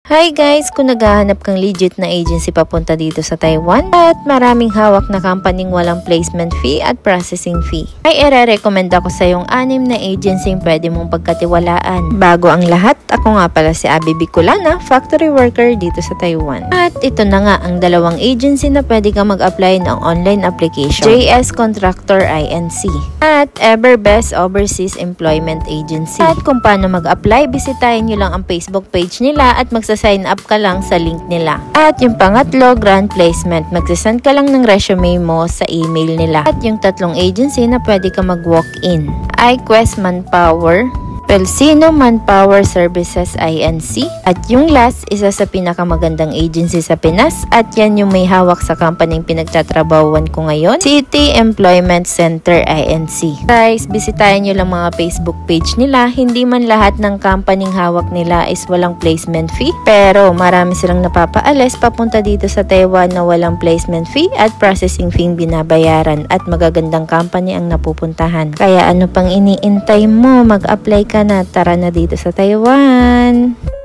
Hi guys! Kung naghahanap kang legit na agency papunta dito sa Taiwan at maraming hawak na company walang placement fee at processing fee, ay ire-recommend ako sa yung 6 na agency pwede mong pagkatiwalaan. Bago ang lahat, ako nga pala si Abby Bicolana, factory worker dito sa Taiwan. At ito na nga ang 2 agency na pwede kang mag-apply ng online application. JS Contractor Inc. at Everbest Overseas Employment Agency. At kung paano mag-apply, bisitahin nyo lang ang Facebook page nila at magsa-sign up ka lang sa link nila. At yung pangatlo, grant placement. Magsasend ka lang ng resume mo sa email nila. At yung 3 agency na pwede ka mag-walk-in, iQuest Manpower, Pelsino Manpower Services Inc. At yung last, isa sa pinakamagandang agency sa Pinas at yan yung may hawak sa company pinagtatrabahuan ko ngayon, City Employment Center Inc. Guys, bisitahin nyo lang mga Facebook page nila. Hindi man lahat ng company hawak nila is walang placement fee, pero marami silang napapaalis papunta dito sa Taiwan na walang placement fee at processing fee binabayaran at magagandang company ang napupuntahan. Kaya ano pang iniintay mo? Mag-apply ka na, tara na dito sa Taiwan!